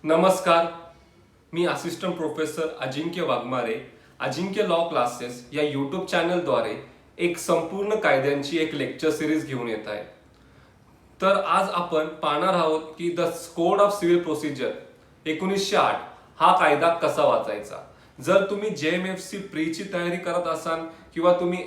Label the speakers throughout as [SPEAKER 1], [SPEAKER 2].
[SPEAKER 1] नमस्कार. मी assistant professor अजिंक्य वाघमारे अजिंक्य law classes या YouTube चॅनलद्वारे एक संपूर्ण कायद्यांची एक लेक्चर सिरीज घेऊन येत आहे. तर आज आपण पाहणार आहोत की the code of civil procedure 1908 हा कायदा कसा वाचायचा. जर तुम्ही JMFC प्रीची तयारी करत असाल किंवा तुम्ही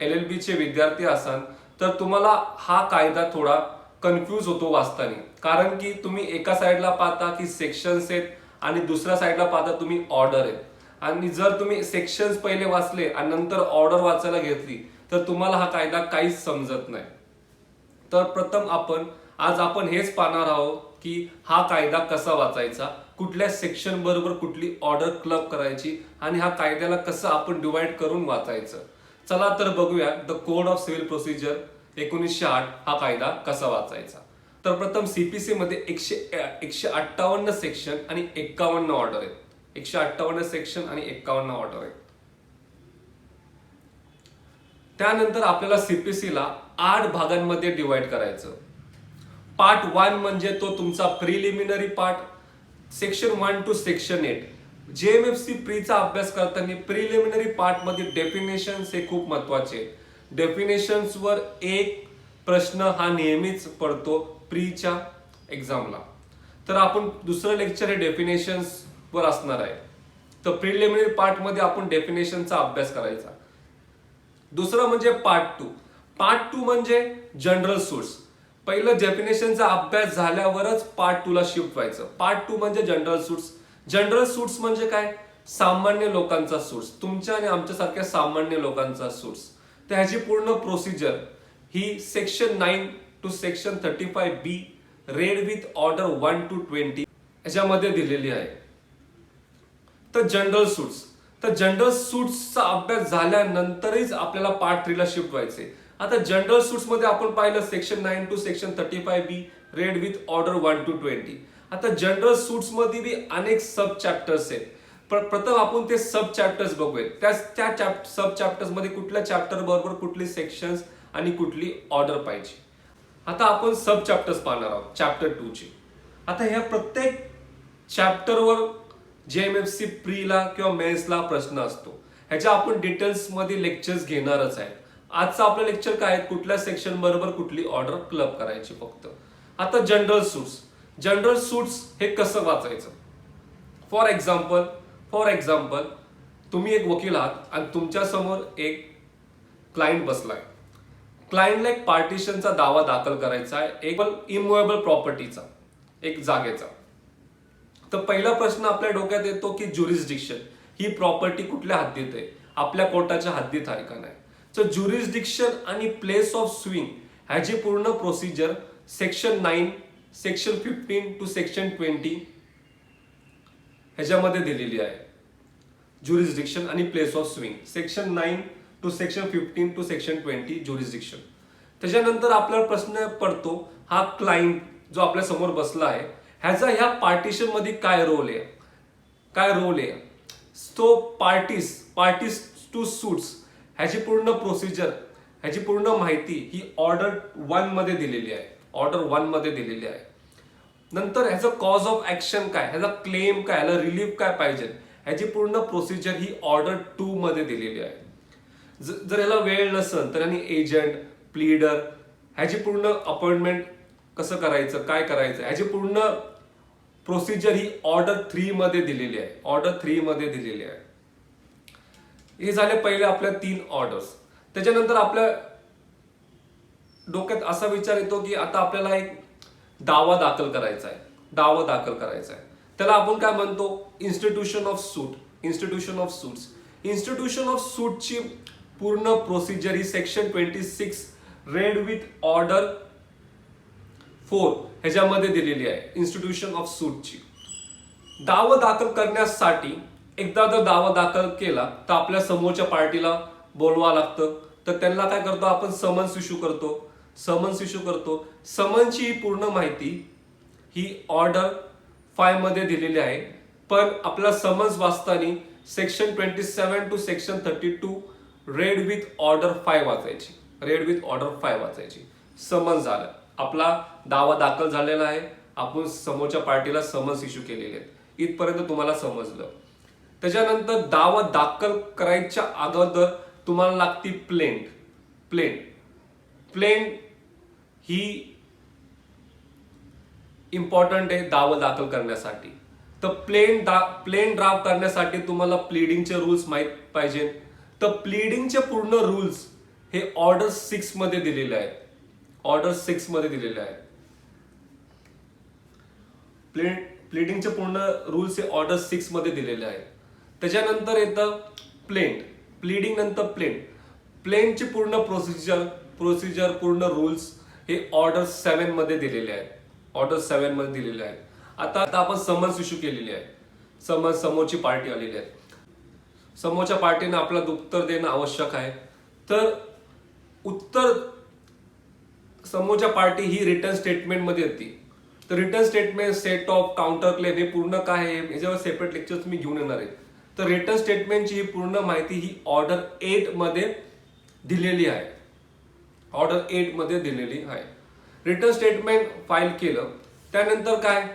[SPEAKER 1] LLB चे विद्यार्थी असाल तर तुम्हाला हा कायदा थोडा कन्फ्यूज होतो वाचताना, कारण की तुम्ही एका साईडला पाहता की सेक्शन्स आहेत आणि दुसऱ्या साईडला पाहता तुम्ही ऑर्डर आहेत. आणि जर तुम्ही सेक्शन्स पहिले वाचले आणि नंतर ऑर्डर वाचायला घेतली तर तुम्हाला हा कायदा काहीच समजत नाही. तर प्रथम आज आपण हेच पाहणार आहोत की हा कायदा कसा वाचायचा, कुठल्या सेक्शन बरोबर कुठली ऑर्डर क्लब करायची आणि हा कायद्याला कसं आपण डिवाइड करून वाचायचं. चला तर बघूया the code of civil procedure 1908 हा कायदा कसा वाचायचा. तर प्रथम CPC मध्ये 158 सेक्शन आणि 51 ऑर्डर आहेत. 158 सेक्शन आणि 51 ऑर्डर आहेत. त्यानंतर आपल्याला CPC ला 8 भागांमध्ये डिवाइड करायचं. पार्ट 1 म्हणजे तो तुमचा preliminary part, section 1 to section 8. JMFC प्रीचा अभ्यास करताना प्रिलिमिनरी पार्ट मध्ये डेफिनेशन्स हे खूप महत्वाचे. डेफिनेशन्स वर एक प्रश्न हा नेहमीच पडतो प्रीच्या एक्झामला. तर आपण दुसरं लेक्चर हे डेफिनेशन्स वर असणार आहे. तर प्रिलिमिनरी पार्ट मध्ये आपण डेफिनेशनचा अभ्यास करायचा. दुसरं म्हणजे पार्ट 2. पार्ट 2 म्हणजे जनरल सूट्स. पहिलं डेफिनेशनचा अभ्यास झाल्यावरच पार्ट 2 ला शिफ्ट व्हायचं. पार्ट 2 म्हणजे जनरल सूट्स. जनरल सूट्स म्हणजे काय? सामान्य लोकांचा सूट्स, तुमच्या आणि आमच्यासारख्या सामान्य लोकांचा सूट्स. तर ह्याची पूर्ण प्रोसिजर ही section 9 to section 35B read with order 1 to 20 याच्यामध्ये दिलेली आहे. तर जनरल सूट्सचा अभ्यास झाल्यानंतरच आपल्याला पार्ट 3 ला शिफ्ट व्हायचे. आता जनरल सूट्स मध्ये आपण पाहिलं section 9 to section 35B read with order 1 to 20. आता जनरल सूट्स मध्ये बी अनेक सब चॅप्टर्स आहेत. प्रथम आपण ते सब चॅप्टर्स बघूयात. त्या सब चॅप्टर्स मध्ये कुठल्या चॅप्टर बरोबर कुठली सेक्शन्स आणि कुठली ऑर्डर पाहिजे. आता आपण सब चॅप्टर्स पाहणार आहोत चॅप्टर 2 ची. आता ह्या प्रत्येक चॅप्टरवर JMFC प्रीला किंवा मेन्सला प्रश्न असतो. ह्याच्या आपण डिटेल्स मध्ये लेक्चर्स घेणारच आहे. आजचं आपलं लेक्चर काय आहे, कुठल्या सेक्शन बरोबर कुठली ऑर्डर क्लब करायची फक्त. आता जनरल सूट्स हे कसं वाचायचं. फॉर एक्झाम्पल तुम्ही एक वकील आहात आणि तुमच्या समोर एक क्लायंट बसलाय. क्लायंटला एक पार्टिशनचा दावा दाखल करायचा आहे, एक इमूवेबल प्रॉपर्टीचा, एक जागेचा. तर पहिला प्रश्न आपल्या डोक्यात येतो की ज्युरिस्डिक्शन, ही प्रॉपर्टी कुठल्या हद्दीत आहे, आपल्या कोर्टाच्या हद्दीत आहे का नाही. तर ज्युरिस्डिक्शन आणि प्लेस ऑफ स्विंग ह्याची पूर्ण procedure section 9 section 15 to section 20 ह्याच्यामध्ये दिलेली आहे. ज्युरिस्डिक्शन आणि place of suing section 9 to section 15 to section 20 jurisdiction. त्याच्यानंतर आपल्याला प्रश्न पडतो, हा क्लायंट जो आपल्या समोर बसला आहे ह्याचा ह्या पार्टिशन मध्ये काय रोल आहे. तो पार्टीज टू सूट्स ह्याची पूर्ण प्रोसिजर, ह्याची पूर्ण माहिती ही ऑर्डर 1 मध्ये दिलेली आहे. नंतर ह्याचं कॉज ऑफ ऍक्शन काय, ह्याचा क्लेम काय, ह्याला रिलीफ काय पाहिजे, ह्याची पूर्ण प्रोसिजर ही ऑर्डर 2 मध्ये दिलेली आहे. जर ह्याला वेळ नसेल तर यांनी एजंट, प्लीडर ह्याची पूर्ण अपॉइंटमेंट कसं करायचं, काय करायचं, ह्याची पूर्ण प्रोसिजर ही ऑर्डर 3 मध्ये दिलेली आहे. हे झाले पहिले आपल्या 3 ऑर्डर्स. त्याच्यानंतर आपल्या डोक्यात असा विचार येतो की आता आपल्याला एक दावा दाखल करायचा आहे. त्याला आपण काय म्हणतो, इन्स्टिट्यूशन ऑफ सूटची पूर्ण प्रोसिजर ही सेक्शन 26 रेड विथ ऑर्डर 4 ह्याच्यामध्ये दिलेली आहे. इन्स्टिट्यूशन ऑफ सूटची दावा दाखल करण्यासाठी एकदा जर दावा दाखल केला तर आपल्या समोरच्या पार्टीला बोलवा लागतं. तर त्यांना काय करतो आपण, समन्स इश्यू करतो. समन्सची पूर्ण माहिती ही ऑर्डर 5 मध्ये दिलेली आहे. पण आपला समन्स वाचताना section 27 to section 32 read with order 5 वाचायची. समन्स झालं, आपला दावा दाखल झालेला आहे आपण समोरच्या पार्टीला समन्स इश्यू केलेले आहेत. इथपर्यंत तुम्हाला समजलं. त्याच्यानंतर दावा दाखल करायच्या अगोदर तुम्हाला लागती प्लेंट. प्लेंट ही इम्पॉर्टंट आहे दावा दाखल करण्यासाठी. तर प्लेन ड्राफ्ट करण्यासाठी तुम्हाला प्लीडिंगचे रूल्स माहित पाहिजे. तर प्लीडिंगचे पूर्ण रूल्स हे ऑर्डर 6 मध्ये दिलेले आहेत. ऑर्डर 6 मध्ये दिलेले आहेत. प्लीडिंगचे पूर्ण रूल्स हे ऑर्डर 6 मध्ये दिलेले आहेत. त्याच्यानंतर येतं प्लेंट. प्लीडिंग नंतर प्लेंटची पूर्ण प्रोसिजर पूर्ण रूल्स हे ऑर्डर 7 मध्ये दिलेले आहेत. ऑर्डर 7 मध्ये दिलेले आहेत. आता आपण समन्स इश्यू केलेली आहे. समोरची पार्टी आलेली आहे. समोरच्या पार्टीने आपल्याला उत्तर देणं आवश्यक आहे. तर उत्तर समोरच्या पार्टी ही रिटर्न स्टेटमेंट मध्ये येते. तर return statement, set of, counter claim हे पूर्ण काय आहे याच्यावर सेपरेट लेक्चर मी घेऊन येणार आहे. तर रिटर्न स्टेटमेंटची ही पूर्ण माहिती ही ऑर्डर 8 मध्ये दिलेली आहे. ऑर्डर 8 मध्ये दिलेली आहे. रिटर्न स्टेटमेंट फाईल केलं त्यानंतर काय,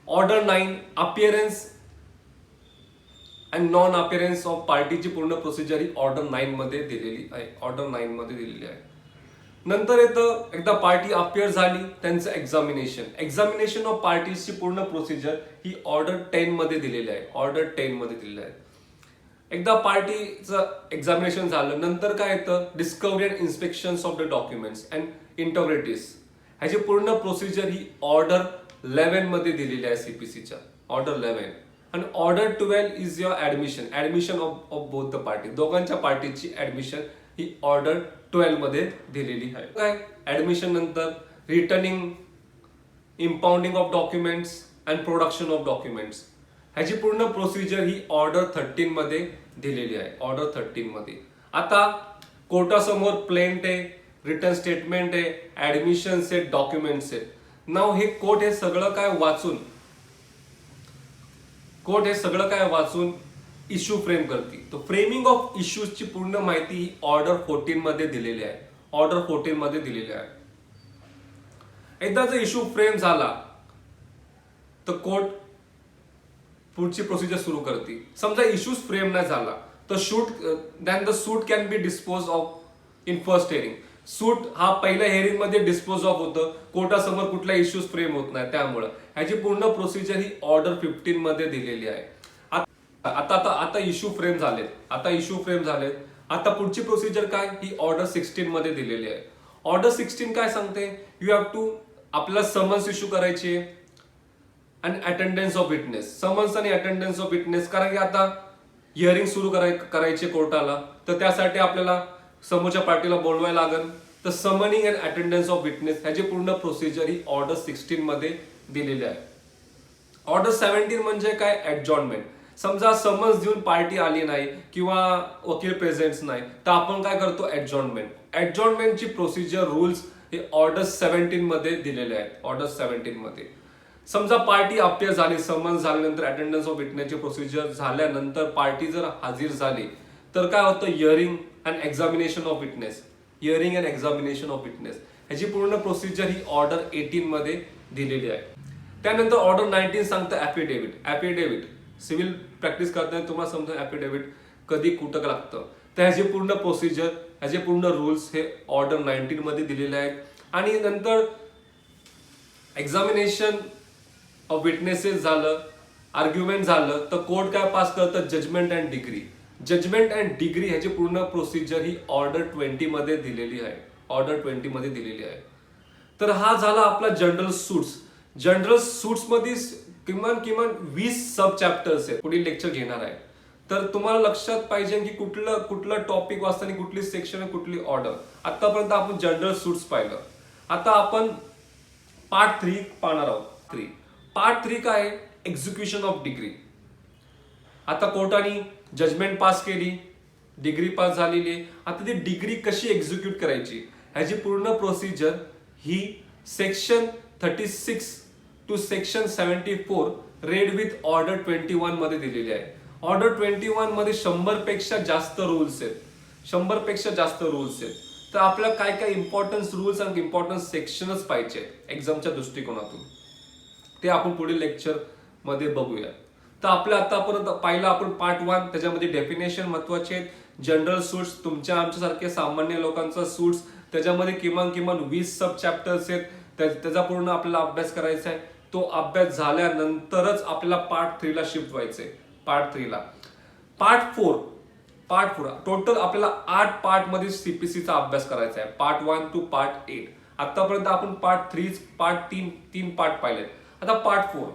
[SPEAKER 1] order 9 appearance and non appearance of पार्टीची पूर्ण प्रोसिजर ही ऑर्डर 9 मध्ये दिलेली आहे. ऑर्डर 9 मध्ये दिलेली आहे. नंतर येतं एकदा पार्टी अपिअर झाली त्यांचं एक्झामिनेशन ऑफ पार्टीची पूर्ण प्रोसिजर ही ऑर्डर 10 मध्ये दिलेली आहे. ऑर्डर 10 मध्ये दिलेली आहे. एकदा पार्टीचं एक्झामिनेशन झालं नंतर काय येतं, discovery and inspection of the documents and interrogatories ह्याची पूर्ण प्रोसिजर ही ऑर्डर 11 मध्ये दिलेली आहे. सीपीसीच्या ऑर्डर 11 आणि order 12 is your admission of both the party. दोघांच्या पार्टीची ऍडमिशन ही ऑर्डर 12 मध्ये दिलेली आहे. काय ऍडमिशन नंतर returning, impounding of documents and production of documents ह्याची पूर्ण प्रोसिजर ही ऑर्डर 13 मध्ये दिलेली आहे. ऑर्डर 13 मध्ये. आता कोर्टासमोर प्लेंट आहे, रिटर्न स्टेटमेंट आहे, ऍडमिशन्स आहेत, डॉक्युमेंट्स आहेत. नाव हे कोर्ट हे सगळं काय वाचून इश्यू फ्रेम करते. तो फ्रेमिंग ऑफ इश्यूजची पूर्ण माहिती ही ऑर्डर 14 मध्ये दिलेली आहे. ऑर्डर 14 मध्ये दिलेली आहे. एकदा जर इश्यू फ्रेम झाला तर कोर्ट पुढची प्रोसिजर सुरू करते. समजा इश्यूज फ्रेम नाही झाला तर suit can be dispose of in first hearing. Suit हा पहिल्या हिअरिंग मध्ये डिस्पोज ऑफ होतं. कोर्टासमोर कुठला इश्यूज फ्रेम होत नाही. त्यामुळे ह्याची पूर्ण प्रोसिजर ही ऑर्डर 15 मध्ये दिलेली आहे. आता इश्यू फ्रेम झालेत. आता पुढची प्रोसिजर काय ही ऑर्डर 16 मध्ये दिलेली आहे. ऑर्डर 16 काय सांगते, यू हॅव टू आपल्याला समन्स इश्यू करायचे आणि अटेंडन्स ऑफ विटनेस. समन्स आणि अटेंडन्स ऑफ विटनेस कारण की आता हिअरिंग सुरू करायचे कोर्टाला तर त्यासाठी आपल्याला समोरच्या पार्टीला बोलवायला लागेल. तर summoning and attendance of witness ह्याची पूर्ण प्रोसिजर ही ऑर्डर 16 मध्ये दिलेली आहे. ऑर्डर 17 म्हणजे काय, ऍडजॉर्नमेंट. समजा समन्स देऊन पार्टी आली नाही किंवा वकील प्रेझेंट नाही तर आपण काय करतो, ऍडजॉर्नमेंट. ऍडजॉर्नमेंटची प्रोसिजर रूल्स हे ऑर्डर 17 मध्ये दिलेले आहेत. ऑर्डर 17 मध्ये समजा पार्टी अपिअर झाली, समन्स झाल्यानंतर अटेंडन्स ऑफ विटनेसची प्रोसिजर झाल्यानंतर पार्टी जर हजर झाली तर काय होतं, hearing and examination of witness. ह्याची पूर्ण प्रोसिजर ही ऑर्डर 18 मध्ये दिलेली आहे. त्यानंतर ऑर्डर 19 सांगतं ऍफिडेव्हिट. सिव्हिल प्रॅक्टिस करताना तुम्हाला समजा ऍफिडेव्हिट कधी कुठं लागतं तर ह्याची पूर्ण प्रोसिजर, ह्याचे पूर्ण रूल्स हे ऑर्डर 19 मध्ये दिलेले आहेत. आणि नंतर एक्झामिनेशन ऑफ विटनेसेस झालं, आर्ग्युमेंट झालं तर कोर्ट काय पास करतं, जजमेंट अँड डिग्री ह्याची पूर्ण प्रोसिजर ही ऑर्डर 20 मध्ये दिलेली आहे. तर हा झाला आपला जनरल सूट्स मध्ये किमान 20 सब चॅप्टर्स आहेत. पुढील लेक्चर घेणार आहे. तर तुम्हाला लक्षात पाहिजे की कुठलं टॉपिक वाचताना कुठली सेक्शन कुठली ऑर्डर. आतापर्यंत आपण जनरल सूट्स पाहिलं. आता आपण पार्ट 3 पाहणार आहोत. पार्ट 3 काय, एक्झिक्युशन ऑफ डिग्री. आता कोर्टाने जजमेंट पास केली, डिग्री पास झालेली. आता ती डिग्री कशी एक्झिक्यूट करायची ह्याची पूर्ण प्रोसिजर ही section 36 to section 74 read with order 21 मध्ये दिलेली आहे. ऑर्डर 21 मध्ये 100 पेक्षा जास्त रूल्स आहेत. तर आपल्याला काय इम्पॉर्टन्स रूल्स आणि इम्पॉर्टन्स सेक्शनच पाहिजे एक्झामच्या दृष्टिकोनातून. ते आपण पुढील लेक्चर मध्ये बघूया. तर आपल्या आतापर्यंत पाहिलं आपण पार्ट 1, त्याच्यामध्ये डेफिनेशन महत्वाचे आहेत. जनरल सूट्स, तुमच्या आमच्यासारखे सामान्य लोकांचा सूट्स, त्याच्यामध्ये किमान 20 सब चॅप्टर्स आहेत. त्याचा पूर्ण आपल्याला अभ्यास करायचा आहे. तो अभ्यास झाल्यानंतरच आपल्याला पार्ट 3 ला शिफ्ट व्हायचंय. पार्ट 3 ला पार्ट 4 टोटल आपल्याला 8 पार्ट मध्ये सीपीसीचा अभ्यास करायचा आहे. Part 1 to part 8. आतापर्यंत आपण पार्ट 3 पार्ट पाहिले. आता पार्ट 4.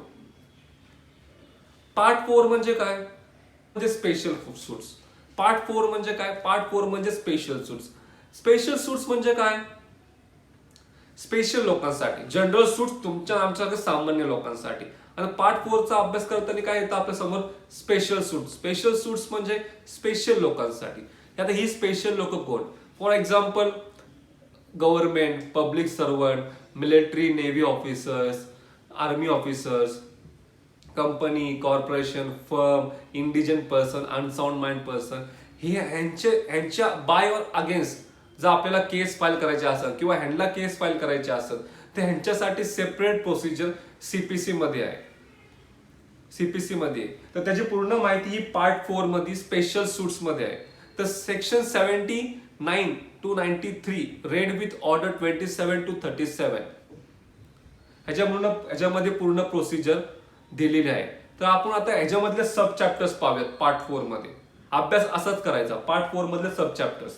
[SPEAKER 1] पार्ट 4 म्हणजे काय? म्हणजे स्पेशल सूट्स. पार्ट 4 म्हणजे काय? पार्ट 4 म्हणजे स्पेशल सूट्स. स्पेशल सूट्स म्हणजे काय? स्पेशल लोकांसाठी. जनरल सूट्स तुमच्या आमच्यासारख्या सामान्य लोकांसाठी. आणि पार्ट 4 चा अभ्यास करताना काय येतं आपल्या समोर? Special suits. स्पेशल सूट्स म्हणजे स्पेशल लोकांसाठी. आता ही स्पेशल लोक कोण? For example government, public servant, military, navy officers, army officers, company, corporation, firm, indigent person, unsound mind person, हे ह्यांच्या बाय और अगेन्स्ट जर आपल्याला केस फाईल करायची असेल किंवा ह्यांना केस फाईल करायची असेल तर ह्यांच्यासाठी सेपरेट प्रोसिजर सीपीसी मध्ये आहे. सीपीसी मध्ये तर त्याची पूर्ण माहिती ही पार्ट 4 मध्ये स्पेशल सूट्स मध्ये आहे. तर section 79 to 93 red with order 27 to 37 ह्याच्यामध्ये पूर्ण प्रोसिजर दिलेली आहे. तर आपण आता ह्याच्यामधले सब चॅप्टर्स पाहूयात. पार्ट 4 मध्ये अभ्यास असाच करायचा. पार्ट 4 मधले सब चॅप्टर्स.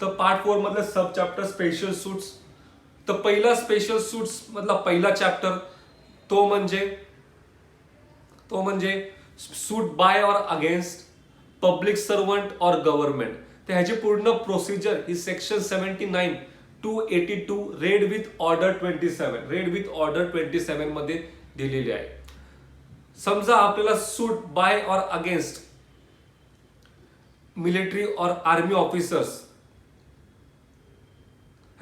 [SPEAKER 1] तर पार्ट 4 मधले सब चॅप्टर स्पेशल सूट्स. तर पहिला स्पेशल सूट्स मधला पहिला चॅप्टर तो म्हणजे सूट बाय और अगेन्स्ट पब्लिक सर्वंट और गव्हर्नमेंट. तर ह्याची पूर्ण प्रोसिजर ही section 79 to 82 red with order 27 मध्ये दिलेली आहे. समजा आपल्याला सूट बाय और अगेन्स्ट मिलिटरी और आर्मी ऑफिसर्स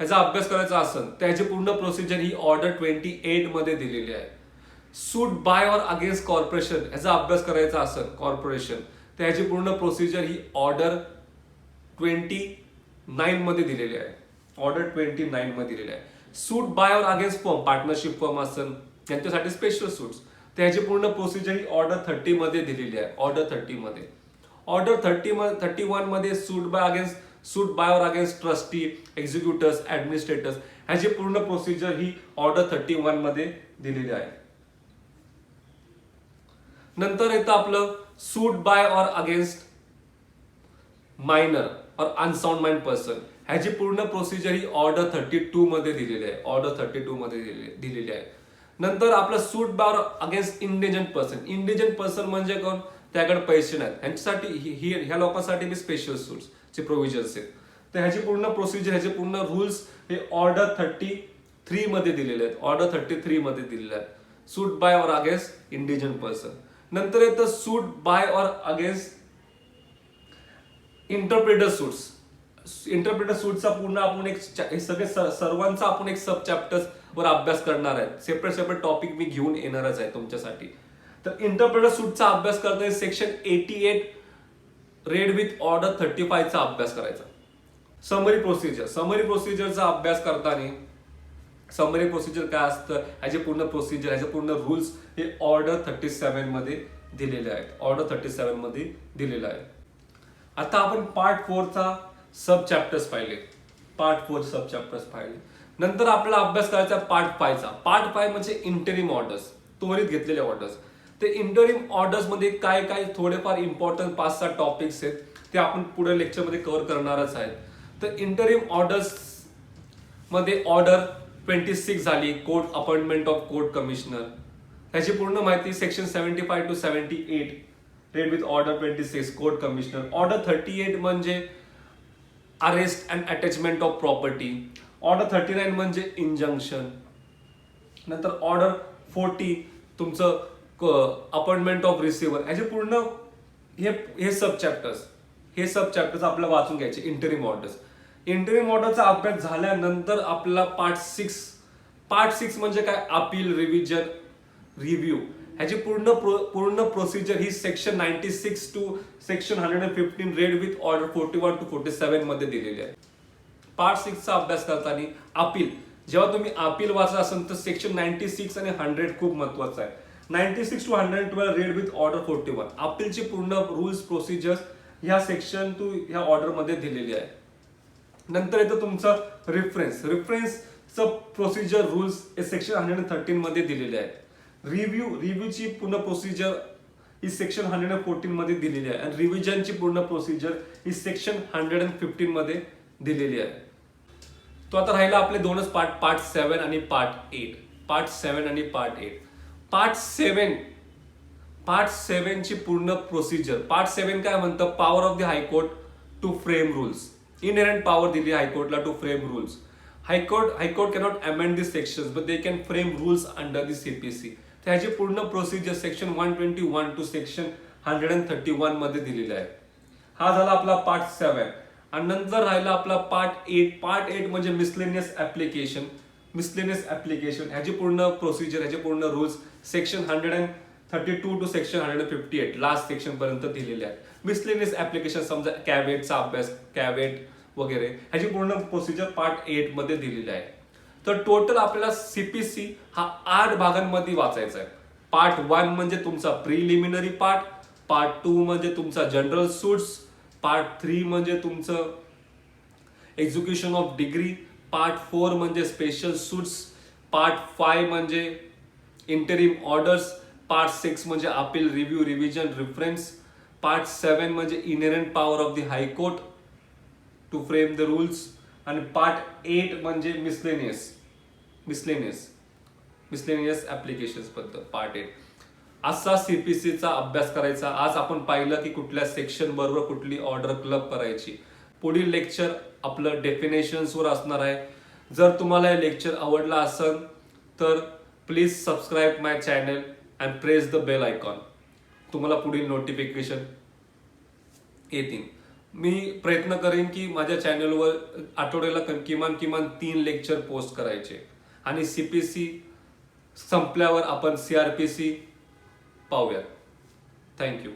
[SPEAKER 1] ह्याचा अभ्यास करायचा असेल त्याची पूर्ण प्रोसिजर ही ऑर्डर 28 मध्ये दिलेली आहे. सूट बाय और अगेन्स्ट कॉर्पोरेशन ह्याचा अभ्यास करायचा असेल कॉर्पोरेशन तर ह्याची पूर्ण प्रोसिजर ही ऑर्डर 29 मध्ये दिलेली आहे. ऑर्डर 29 मध्ये दिलेली आहे. सूट बाय और अगेन्स्ट फर्म, पार्टनरशिप फर्म असेल त्यांच्यासाठी स्पेशल सूट्स त्याची पूर्ण प्रोसिजर ही ऑर्डर 30 मध्ये दिलेली आहे. ऑर्डर 30 मध्ये. ऑर्डर 31 मध्ये सूट बाय और अगेन्स्ट ट्रस्टी, एक्झिक्युटर्स, ऍडमिनिस्ट्रेटर्स ह्याची पूर्ण प्रोसिजर ही ऑर्डर 31 मध्ये दिलेली आहे. नंतर येतं आपलं सूट बाय और अगेन्स्ट मायनर और अनसाउंड माइंड पर्सन ह्याची पूर्ण प्रोसिजर ही ऑर्डर 32 मध्ये दिलेली आहे. ऑर्डर 32 मध्ये दिलेली आहे. नंतर आपलं सूट बाय और अगेन्स्ट इंडिजंट पर्सन. इंडिजंट पर्सन म्हणजे कोण? त्याकडे पैसे नाहीत ह्यांच्यासाठी ह्या लोकांसाठी बी स्पेशल सूट्स चे प्रोव्हिजन्स आहेत. तर ह्याची पूर्ण प्रोसिजर, ह्याचे पूर्ण रूल्स हे ऑर्डर 33 मध्ये दिलेले आहेत. ऑर्डर 33 मध्ये दिलेले आहेत. सूट बाय और अगेन्स्ट इंडिजंट पर्सन. नंतर येतं सूट बाय और अगेन्स्ट इंटरप्रेटर सूट्स. इंटरप्रेटर सूटचा पूर्ण आपण सर्वांचा आपण एक सब चॅप्टर्स वर अभ्यास करणार आहे. सेपरेट टॉपिक मी घेऊन येणारच आहे तुमच्यासाठी. तर इंटरप्रेटर सूटचा अभ्यास करताना सेक्शन 88 रेड विथ ऑर्डर 35 चा अभ्यास करायचा. समरी प्रोसिजरचा अभ्यास करताना समरी प्रोसिजर काय असतं ह्याचे पूर्ण प्रोसिजर, ह्याचे पूर्ण रूल्स हे ऑर्डर 37 मध्ये दिलेले आहेत. ऑर्डर 37 मध्ये दिलेलं आहे. आता आपण पार्ट 4 चा सब चॅप्टर्स पाहिले. नंतर आपला अभ्यास करायचा पार्ट 5 चा. पार्ट 5 म्हणजे इंटरिम ऑर्डर्स, त्वरित घेतलेले ऑर्डर्स. ते इंटरिम ऑर्डर्स मध्ये काय थोडेफार इम्पॉर्टंट 5-6 टॉपिक्स आहेत ते आपण पुढे लेक्चर मध्ये कव्हर करणारच आहेत. तर इंटरिम ऑर्डर्स मध्ये ऑर्डर 26 झाली, court appointment of court commissioner. त्याची पूर्ण माहिती section 75 to 78 red with order 26 court commissioner. Order 38 म्हणजे arrest and attachment of property. Order 39 म्हणजे इंजंक्शन. नंतर ऑर्डर 40 तुमचं अपॉइंटमेंट ऑफ रिसिव्हर. याचे पूर्ण हे सब चॅप्टर्स आपल्याला वाचून घ्यायचे. इंटरिम ऑर्डरचा अभ्यास झाल्यानंतर आपला पार्ट 6 म्हणजे काय? Appeal, revision, review. ह्याची पूर्ण प्रोसिजर ही section 96 to section 115 read with order 41 to 47 मध्ये दिलेली आहे. पार्ट 6 चा अभ्यास करताना अपील जेव्हा तुम्ही अपील वाचत असाल तर सेक्शन 96 आणि 100 खूप महत्वाचं आहे. 96 to 112 रेड विथ ऑर्डर 41. अपीलची पूर्ण रूल्स प्रोसिजर्स ह्या सेक्शन टू ह्या ऑर्डर मध्ये दिलेली आहे. नंतर येतं तुमचं रिफरन्सचं प्रोसिजर रूल्स हे सेक्शन 113 मध्ये दिलेले आहेत. रिव्ह्यूची पूर्ण प्रोसिजर ही सेक्शन 114 मध्ये दिलेली आहे आणि रिव्हिजनची पूर्ण प्रोसिजर ही सेक्शन 115 मध्ये दिलेली आहे. तो आता राहिला आपले दोनच पार्ट 7 आणि पार्ट 8. पार्ट 7 आणि पार्ट 8. पार्ट 7 ची पूर्ण प्रोसिजर. पार्ट 7 काय म्हणतं, power of the high court to frame rules. Inherent power दिली हायकोर्टला to frame rules. High court cannot amend this sections but they can frame rules under the CPC. त्याची पूर्ण procedure section 121 to section 131 मध्ये दिलेली आहे. हा झाला आपला पार्ट 7. आणि नंतर राहिला आपला पार्ट 8. पार्ट 8 म्हणजे मिसलेनियस ऍप्लिकेशन. ह्याची पूर्ण प्रोसिजर, ह्याचे पूर्ण rules section 132 to section 158 last section पर्यंत दिलेले आहेत. मिसलेनियस ऍप्लिकेशन समजा कॅवेटचा अभ्यास, कॅवेट वगैरे ह्याची पूर्ण प्रोसिजर पार्ट 8 मध्ये दिलेली आहे. तर टोटल आपल्याला सीपीसी हा 8 भागांमध्ये वाचायचा आहे. पार्ट 1 म्हणजे तुमचा प्रिलिमिनरी पार्ट. पार्ट 2 म्हणजे तुमचा जनरल सूट्स. पार्ट 3 म्हणजे तुमचं एक्झिक्युशन ऑफ डिग्री. पार्ट 4 म्हणजे स्पेशल सूट्स. पार्ट 5 म्हणजे इंटरिम ऑर्डर्स. पार्ट 6 म्हणजे appeal, review, revision, reference. Part 7 म्हणजे inherent power of the high court to frame the rules. आणि पार्ट 8 म्हणजे मिसलेनियस ऍप्लिकेशन्स बद्दल पार्ट 8. असा सीपीसीचा अभ्यास करायचा. आज आपण पाहिलं की कुठल्या सेक्शन बरोबर कुठली ऑर्डर क्लब करायची. पुढील लेक्चर आपलं डेफिनेशन्सवर असणार आहे. जर तुम्हाला हे लेक्चर आवडला असेल तर please subscribe my channel and press the bell icon. तुम्हाला पुढील नोटिफिकेशन येतील. मी प्रयत्न करेन की माझ्या चॅनलवर आठवड्याला किमान 3 लेक्चर पोस्ट करायचे. आणि सीपीसी संपल्यावर आपण सीआरपीसी पाहूयात. थँक्यू.